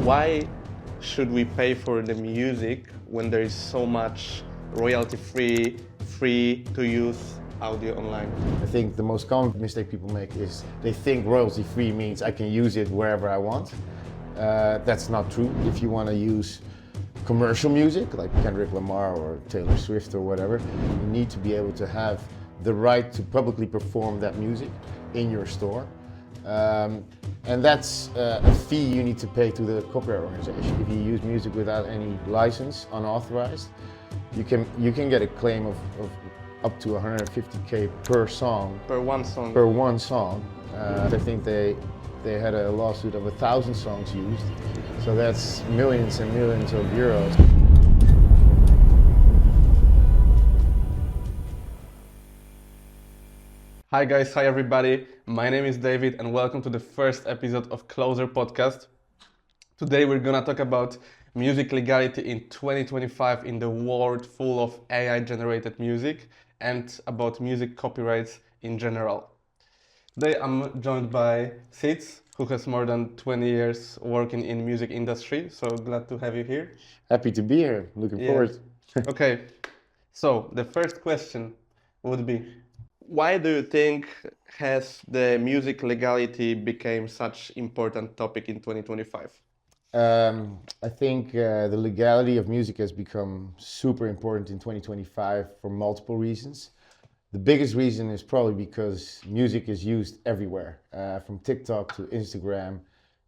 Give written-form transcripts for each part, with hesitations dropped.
Why should we pay for the music when there is so much royalty-free, free to use audio online? I think the most common mistake people make is they think royalty-free means I can use it wherever I want. That's not true. If you want to use commercial music like Kendrick Lamar or Taylor Swift or whatever, you need to be able to have the right to publicly perform that music in your store. And that's a fee you need to pay to the copyright organization. If you use music without any license, unauthorized, you can get a claim of up to 150K per song. Per one song? Per one song. I think they had a lawsuit of 1,000 songs used, so that's millions and millions of euros. Hi guys, hi everybody. My name is David and welcome to the first episode of Closer podcast. Today we're gonna talk about music legality in 2025 in the world full of AI generated music and about music copyrights in general. Today I'm joined by Sietze, who has more than 20 years working in music industry, so glad to have you here. Happy to be here, looking forward. Okay, so the first question would be, why do you think has the music legality became such important topic in 2025? I think the legality of music has become super important in 2025 for multiple reasons. The biggest reason is probably because music is used everywhere, from TikTok to Instagram,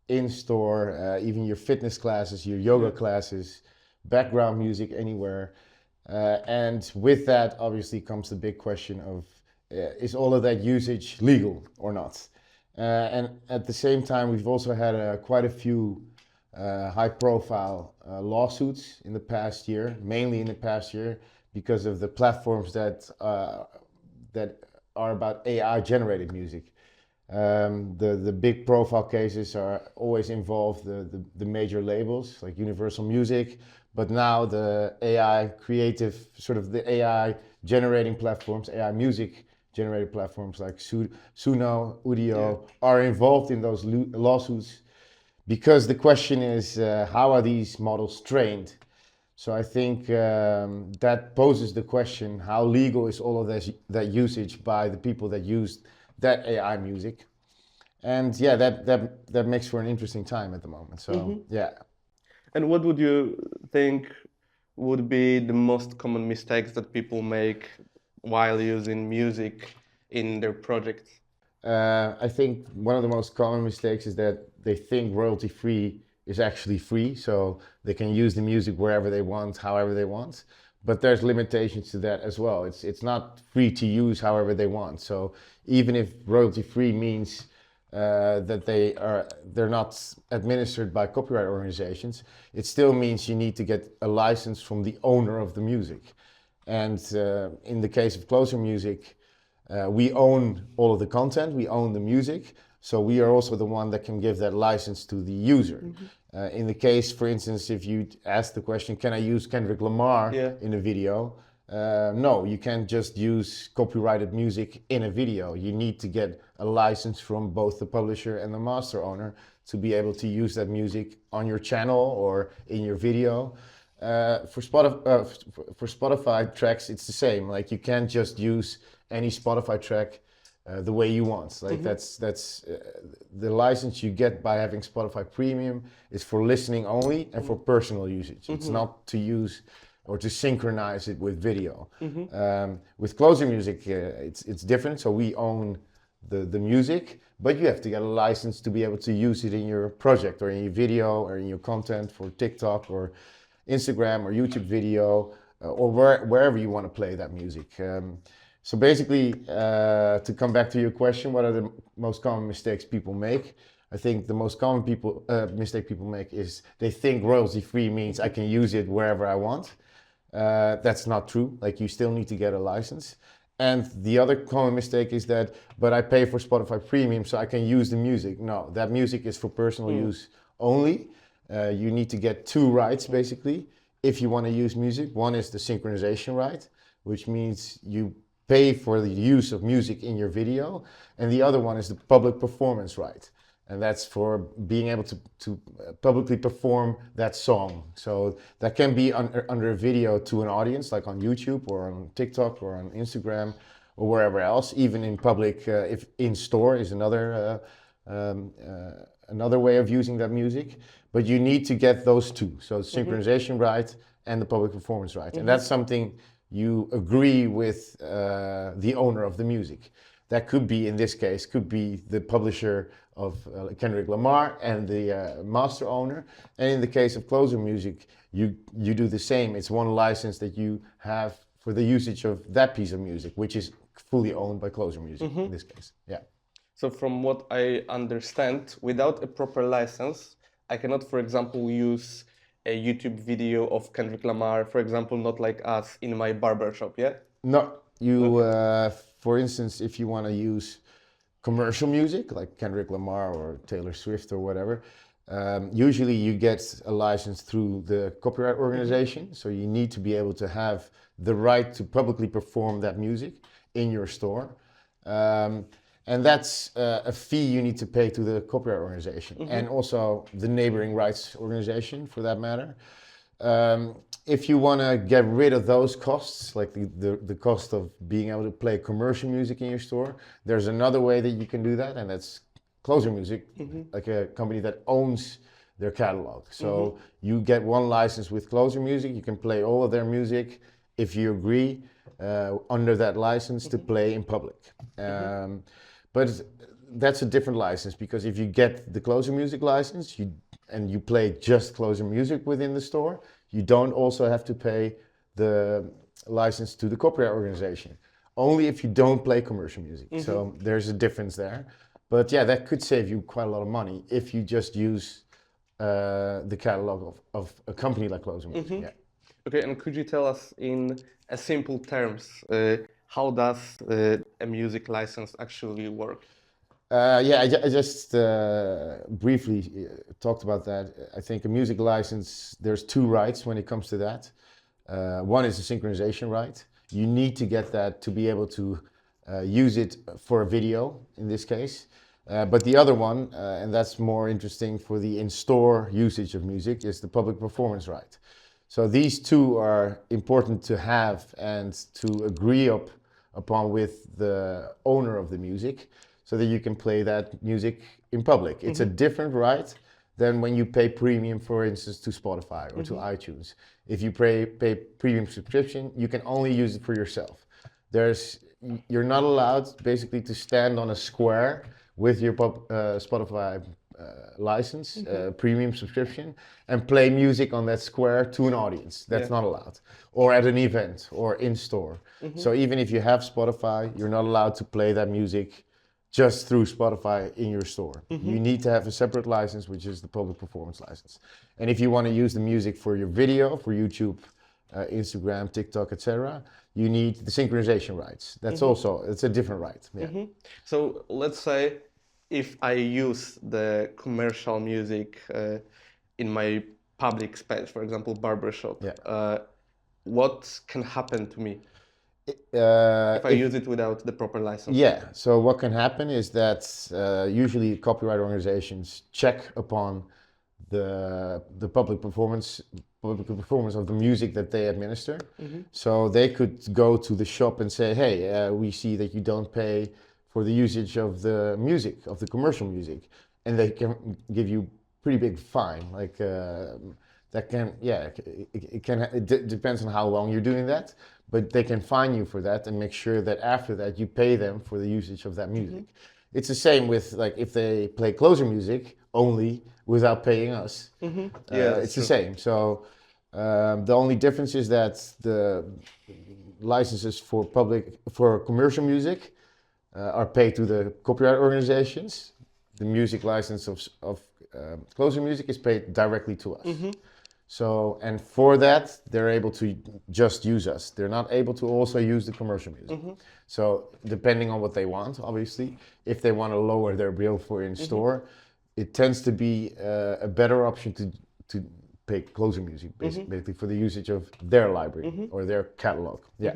in-store, even your fitness classes, your yoga classes, background music anywhere. And with that, obviously, comes the big question of, is all of that usage legal or not? And at the same time, we've also had quite a few high-profile lawsuits in the past year, mainly in the past year, because of the platforms that are about AI-generated music. The big profile cases are always involve the major labels like Universal Music, but now the AI creative, sort of the AI generating platforms, AI music generated platforms like Suno, Udio are involved in those lawsuits, because the question is, how are these models trained? So I think that poses the question, how legal is all of that usage by the people that used that AI music? And yeah, that makes for an interesting time at the moment. So yeah. And what would you think would be the most common mistakes that people make while using music in their projects? I think one of the most common mistakes is that they think royalty-free is actually free, so they can use the music wherever they want, however they want. But there's limitations to that as well. It's not free to use however they want. So even if royalty-free means that they're not administered by copyright organizations, it still means you need to get a license from the owner of the music. And in the case of Closer Music, we own all of the content, we own the music, so we are also the one that can give that license to the user. In the case, for instance, if you ask the question, can I use Kendrick Lamar in a video? No, you can't just use copyrighted music in a video. You need to get a license from both the publisher and the master owner to be able to use that music on your channel or in your video. For Spotify tracks, it's the same. Like, you can't just use any Spotify track the way you want. Like that's the license you get by having Spotify Premium is for listening only and for personal usage. It's not to use or to synchronize it with video. With Closer Music, it's different. So we own the music, but you have to get a license to be able to use it in your project or in your video or in your content for TikTok or Instagram or YouTube video or wherever you want to play that music. So basically, to come back to your question, what are the most common mistakes people make? I think the most common mistake people make is they think royalty-free means I can use it wherever I want. That's not true. Like, you still need to get a license. And the other common mistake is that, but I pay for Spotify Premium so I can use the music. No, that music is for personal use only. You need to get two rights, basically, if you want to use music. One is the synchronization right, which means you pay for the use of music in your video, and the other one is the public performance right. and that's for being able to publicly perform that song. So that can be under a video to an audience, like on YouTube or on TikTok or on Instagram or wherever else. Even in public, if in store is another way of using that music. But you need to get those two, so synchronization right and the public performance right, and that's something you agree with the owner of the music. That could be, in this case, could be the publisher of Kendrick Lamar and the master owner. And in the case of Closer Music, you do the same. It's one license that you have for the usage of that piece of music, which is fully owned by Closer Music in this case. Yeah. So from what I understand, without a proper license, I cannot, for example, use a YouTube video of Kendrick Lamar, for example, not like us in my barbershop, yeah? No, you, for instance, if you want to use commercial music like Kendrick Lamar or Taylor Swift or whatever, usually you get a license through the copyright organization. So you need to be able to have the right to publicly perform that music in your store. And that's a fee you need to pay to the copyright organization and also the neighboring rights organization for that matter. If you want to get rid of those costs, like the cost of being able to play commercial music in your store, there's another way that you can do that, and that's Closer Music, like a company that owns their catalog. So you get one license with Closer Music, you can play all of their music if you agree under that license to play in public. But that's a different license, because if you get the Closer Music license and you play just Closer Music within the store, you don't also have to pay the license to the copyright organization, only if you don't play commercial music. So there's a difference there. But yeah, that could save you quite a lot of money if you just use the catalog of a company like Closer Music. Yeah. Okay, and could you tell us in a simple terms, how does a music license actually work? Yeah, I just briefly talked about that. I think a music license, there's two rights when it comes to that. One is a synchronization right. You need to get that to be able to use it for a video, in this case. But the other one, and that's more interesting for the in-store usage of music, is the public performance right. So these two are important to have and to agree upon with the owner of the music, so that you can play that music in public. It's a different right than when you pay premium, for instance, to Spotify or to iTunes. If you pay premium subscription, you can only use it for yourself. You're not allowed basically to stand on a square with your Spotify license, premium subscription, and play music on that square to an audience. That's not allowed. Or at an event or in store. So even if you have Spotify, you're not allowed to play that music just through Spotify in your store. You need to have a separate license, which is the public performance license. And if you want to use the music for your video, for YouTube, Instagram, TikTok, etc., you need the synchronization rights. That's it's a different right. Yeah. So let's say if I use the commercial music in my public space, for example, barbershop, what can happen to me? If I use it without the proper license? Yeah, so what can happen is that usually copyright organizations check upon the public performance of the music that they administer. So they could go to the shop and say, hey, we see that you don't pay for the usage of the music, of the commercial music, and they can give you pretty big fine. Like that can, it depends on how long you're doing that, but they can fine you for that and make sure that after that you pay them for the usage of that music. It's the same with, like, if they play Closer Music only without paying us. It's the same. So the only difference is that the licenses for commercial music are paid to the copyright organizations. The music license of Closer Music is paid directly to us. So, and for that, they're able to just use us. They're not able to also use the commercial music. So, depending on what they want, obviously, if they want to lower their bill for in-store, it tends to be a better option to pay Closer Music, basically for the usage of their library or their catalog. Yeah.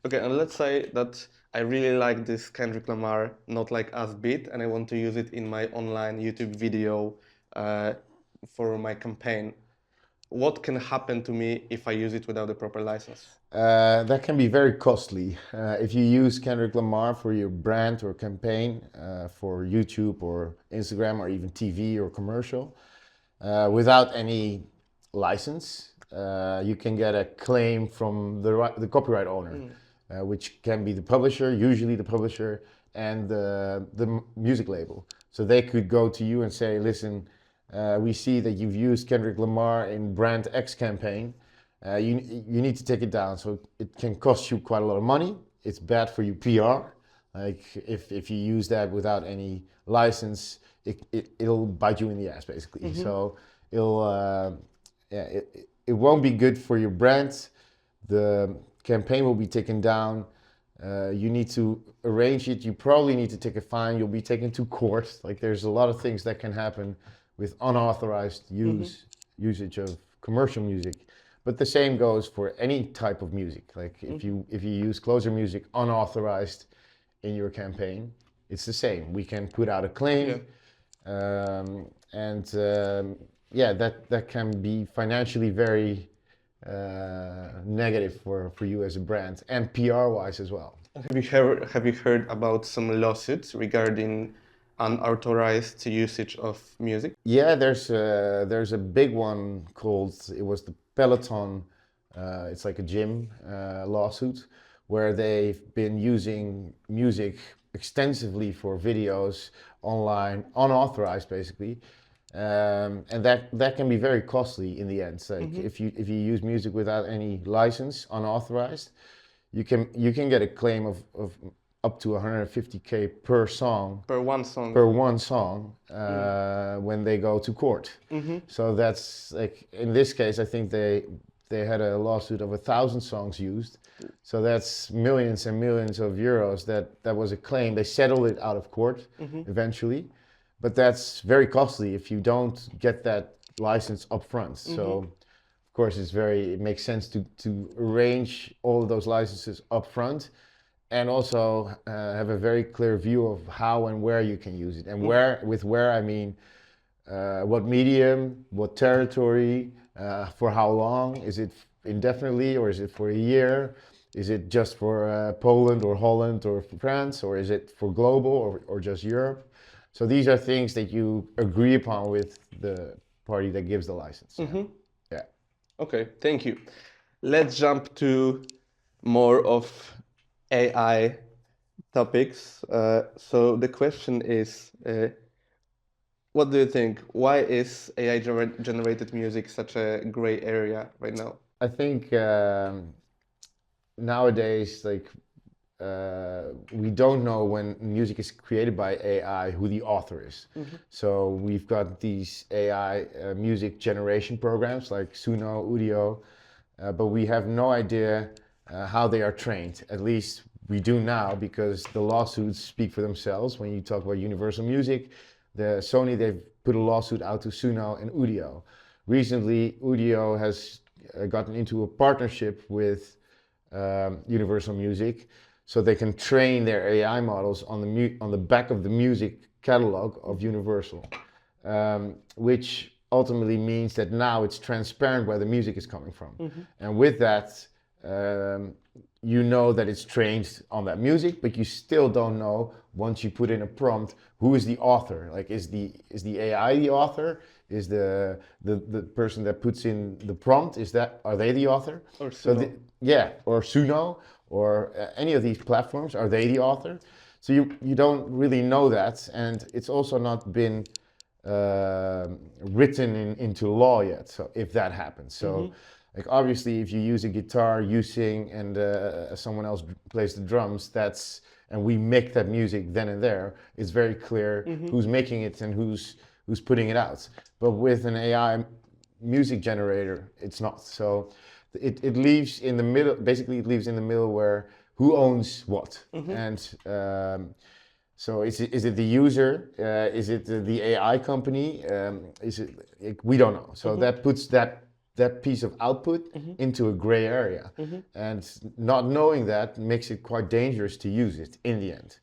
Okay, and let's say that I really like this Kendrick Lamar Not Like Us beat, and I want to use it in my online YouTube video uh, for my campaign. What can happen to me if I use it without the proper license? That can be very costly. If you use Kendrick Lamar for your brand or campaign for YouTube or Instagram or even TV or commercial, without any license, you can get a claim from the copyright owner, which can be the publisher, usually the publisher, and the music label. So they could go to you and say, listen, we see that you've used Kendrick Lamar in brand X campaign. You need to take it down. So it can cost you quite a lot of money. It's bad for your PR. Like if you use that without any license, it'll bite you in the ass basically. So it won't be good for your brand. The campaign will be taken down. You need to arrange it. You probably need to take a fine. You'll be taken to court. Like there's a lot of things that can happen with unauthorized usage of commercial music. But the same goes for any type of music. Like if you use closer music unauthorized in your campaign, it's the same. We can put out a claim, that can be financially very negative for you as a brand and PR wise as well. Have you heard about some lawsuits regarding unauthorized usage of music? Yeah, there's a big one called, it was the Peloton, it's like a gym lawsuit, where they've been using music extensively for videos online, unauthorized basically, and that can be very costly in the end. So like if you use music without any license, unauthorized, you can get a claim of up to 150K per song. Per one song. Per one song when they go to court. So that's like, in this case, I think they had a lawsuit of 1,000 songs used. So that's millions and millions of euros that was a claim. They settled it out of court eventually. But that's very costly if you don't get that license up front. So of course it makes sense to arrange all of those licenses up front. And also have a very clear view of how and where you can use it. And where I mean, what medium, what territory, for how long. Is it indefinitely or is it for a year? Is it just for Poland or Holland or France? Or is it for global or just Europe? So these are things that you agree upon with the party that gives the license. Yeah. Okay, thank you. Let's jump to more of AI topics. So the question is, what do you think? Why is AI generated music such a gray area right now? I think nowadays, like we don't know when music is created by AI who the author is. So we've got these AI music generation programs like Suno, Udio, but we have no idea how they are trained. At least we do now, because the lawsuits speak for themselves. When you talk about Universal Music, Sony, they've put a lawsuit out to Suno and Udio. Recently, Udio has gotten into a partnership with Universal Music, so they can train their AI models on the back of the music catalog of Universal, which ultimately means that now it's transparent where the music is coming from. And with that, you know that it's trained on that music, but you still don't know, once you put in a prompt, who is the author. Like, is the AI the author? Is the person that puts in the prompt, are they the author? Or Suno. Or Suno, or any of these platforms, are they the author? So you don't really know that, and it's also not been written into law yet. So if that happens, so like obviously if you use a guitar, you sing, and someone else plays the drums, and we make that music then and there, it's very clear who's making it and who's putting it out. But with an AI music generator, it's not. So it leaves in the middle. Basically, it leaves in the middle where who owns what, and so is it the user? Is it the AI company? We don't know. So that puts that that piece of output into a gray area. And not knowing that makes it quite dangerous to use it in the end.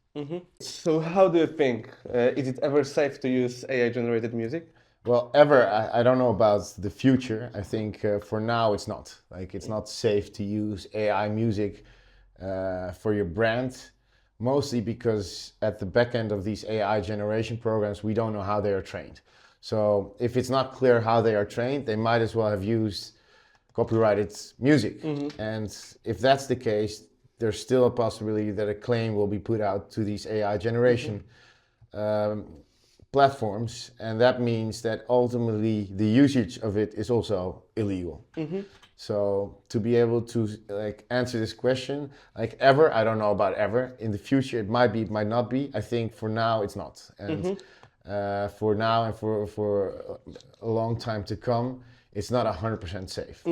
So how do you think? Is it ever safe to use AI-generated music? Well, ever, I don't know about the future. I think for now it's not. Like, it's not safe to use AI music for your brand, mostly because at the back end of these AI generation programs, we don't know how they are trained. So if it's not clear how they are trained, they might as well have used copyrighted music. And if that's the case, there's still a possibility that a claim will be put out to these AI generation platforms, and that means that ultimately the usage of it is also illegal. So to be able to like answer this question, like ever, I don't know about ever. In the future, it might be, it might not be. I think for now it's not, and for now and for a long time to come, it's not 100% safe.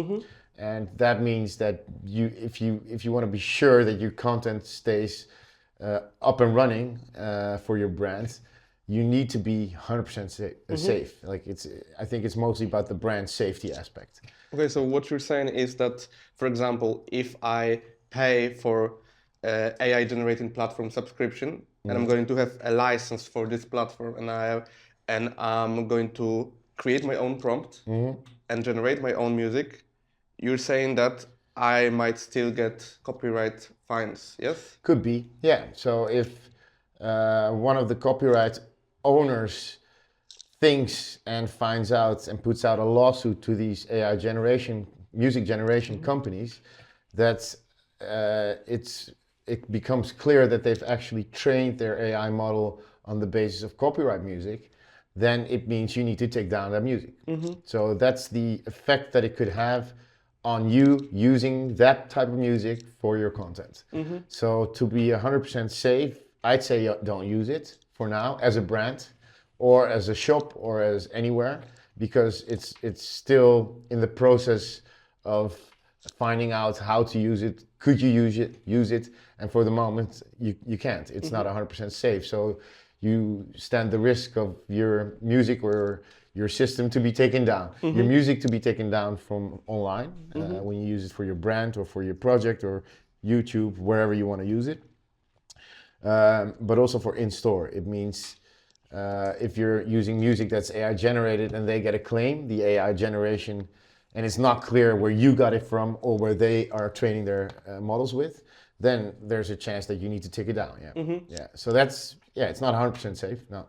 And that means that if you want to be sure that your content stays up and running for your brand, you need to be 100% safe. Like, I think it's mostly about the brand safety aspect. Okay, so what you're saying is that, for example, if I pay for AI generating platform subscription and I'm going to have a license for this platform, and I'm going to create my own prompt and generate my own music, you're saying that I might still get copyright fines, yes? Could be, yeah. So if one of the copyright owners thinks and finds out and puts out a lawsuit to these AI music generation companies, that it becomes clear that they've actually trained their AI model on the basis of copyright music, then it means you need to take down that music. So that's the effect that it could have on you using that type of music for your content. So to be 100% safe, I'd say don't use it for now as a brand, or as a shop, or as anywhere, because it's still in the process of finding out how to use it. Could you use it? And for the moment, you can't. It's not 100% safe. So you stand the risk of your music or your system to be taken down, your music to be taken down from online when you use it for your brand or for your project or YouTube, wherever you want to use it. But also for in-store. It means if you're using music that's AI generated and they get a claim, the AI generation, and it's not clear where you got it from or where they are training their models with, then there's a chance that you need to take it down. Yeah. So it's not 100% safe. No.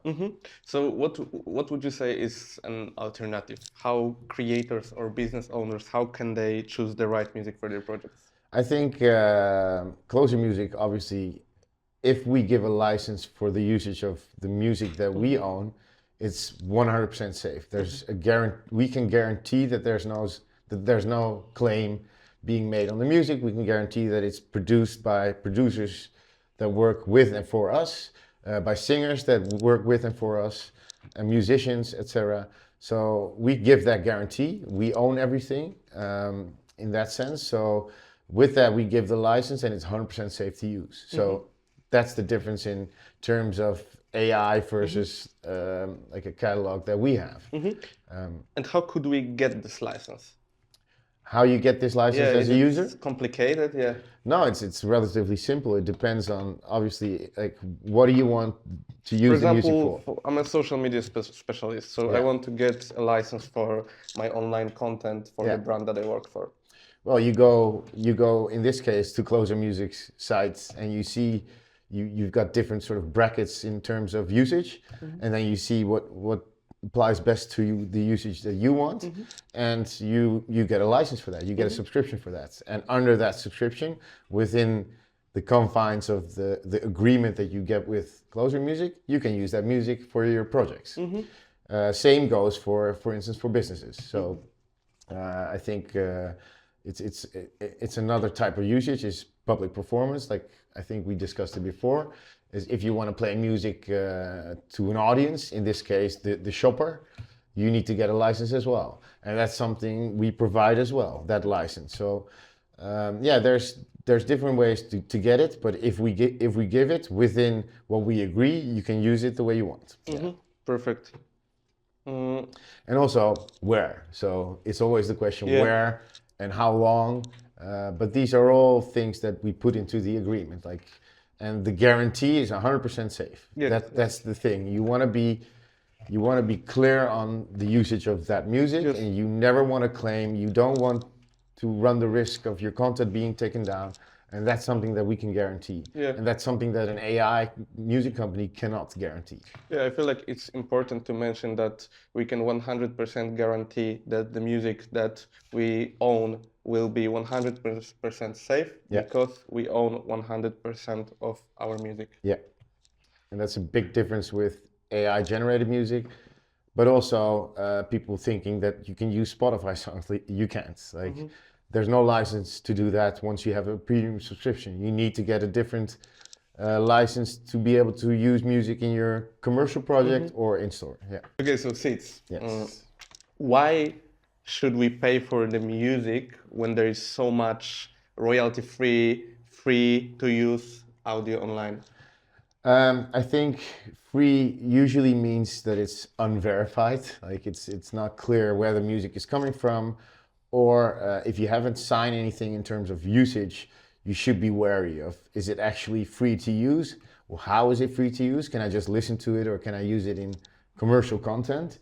So what would you say is an alternative? How creators or business owners, how can they choose the right music for their projects? I think closer music, obviously, if we give a license for the usage of the music that we own, it's 100% safe. There's we can guarantee that there's no claim being made on the music. We can guarantee that it's produced by producers that work with and for us, by singers that work with and for us, and musicians, etc. So we give that guarantee. We own everything in that sense. So with that, we give the license, and it's 100% safe to use. So that's the difference in terms of AI versus like a catalog that we have. And how could we get this license? How you get this license as a user? It's complicated, yeah. No, it's relatively simple. It depends on, obviously, like, what do you want to use the music for? I'm a social media specialist, so I want to get a license for my online content for the brand that I work for. Well, you go in this case to Closer Music's sites, and you see you've got different sort of brackets in terms of usage, and then you see what applies best to you, the usage that you want, and you get a license for that. You get a subscription for that, and under that subscription, within the confines of the agreement that you get with Closer Music, you can use that music for your projects. Same goes for instance, for businesses. So I think it's another type of usage, is public performance. Like, I think we discussed it before, is if you want to play music to an audience, in this case the shopper, you need to get a license as well, and that's something we provide as well, that license. So there's different ways to get it, but if we give it within what we agree, you can use it the way you want. Perfect. Mm, And also where. So it's always the question yeah. where and how long. But these are all things that we put into the agreement. Like, and the guarantee is 100% safe. Yes. That's the thing. You want to be clear on the usage of that music, Yes. and you never want to claim. You don't want to run the risk of your content being taken down, and that's something that we can guarantee. Yeah. And that's something that an AI music company cannot guarantee. Yeah, I feel like it's important to mention that we can 100% guarantee that the music that we own will be 100% safe Yeah. because we own 100% of our music. Yeah. And that's a big difference with AI generated music, but also people thinking that you can use Spotify songs. You can't. Like, there's no license to do that once you have a premium subscription. You need to get a different license to be able to use music in your commercial project or in store. Yeah. Okay, so Sietze, Yes. why should we pay for the music when there is so much royalty free to use audio online? I think free usually means that it's unverified, like it's not clear where the music is coming from, or if you haven't signed anything in terms of usage, you should be wary of, is it actually free to use? Or how is it free to use? Can I just listen to it, or can I use it in commercial content?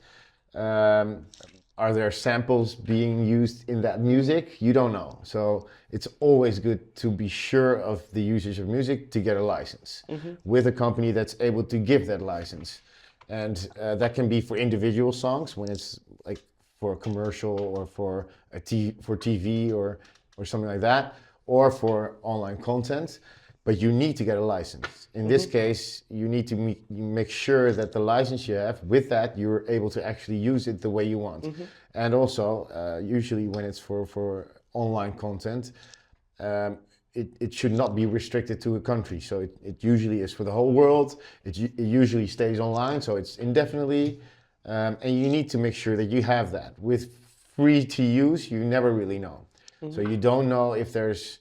Are there samples being used in that music? You don't know. So it's always good to be sure of the usage of music to get a license with a company that's able to give that license. And that can be for individual songs when it's like for a commercial or for for TV or something like that, or for online content. But you need to get a license. In this case, you need to make sure that the license you have, with that, you're able to actually use it the way you want. And also, usually when it's for online content, it should not be restricted to a country. So it usually is for the whole world. It usually stays online, so it's indefinitely. And you need to make sure that you have that. With free to use, you never really know. So you don't know if there's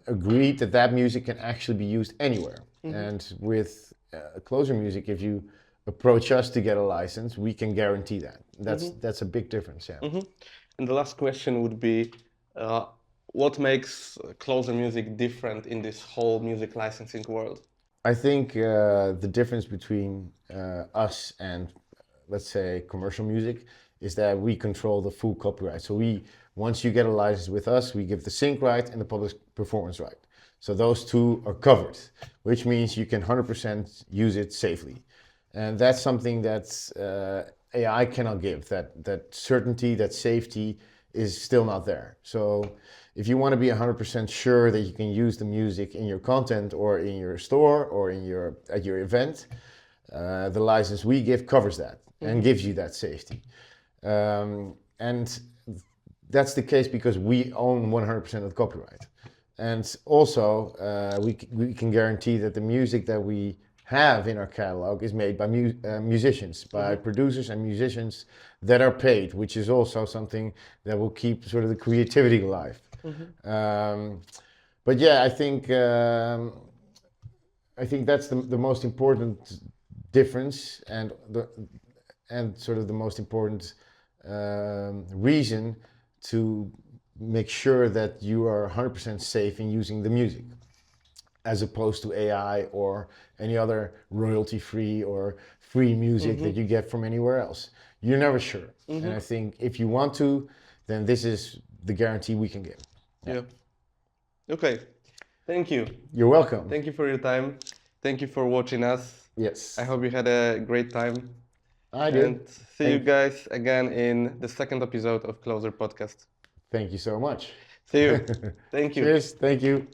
agreed that that music can actually be used anywhere. And with closer music, if you approach us to get a license, we can guarantee that. That's a big difference. Yeah. And the last question would be, what makes closer music different in this whole music licensing world? I think the difference between us and, let's say, commercial music is that we control the full copyright. So once you get a license with us, we give the sync right and the public performance right. So those two are covered, which means you can 100% use it safely. And that's something that AI cannot give. That certainty, that safety is still not there. So if you want to be 100% sure that you can use the music in your content or in your store or at your event, the license we give covers that and gives you that safety. And that's the case because we own 100% of the copyright. And also, we can guarantee that the music that we have in our catalog is made by musicians, by producers and musicians that are paid, which is also something that will keep sort of the creativity alive. But yeah, I think that's the most important difference and sort of the most important reason to make sure that you are 100% safe in using the music, as opposed to AI or any other royalty-free or free music that you get from anywhere else. You're never sure. And I think if you want to, then this is the guarantee we can give. Yeah. Okay. Thank you. You're welcome. Thank you for your time. Thank you for watching us. Yes. I hope you had a great time. I did. And see you guys again in the second episode of Closer Podcast. Thank you so much. See you. Thank you. Cheers. Thank you.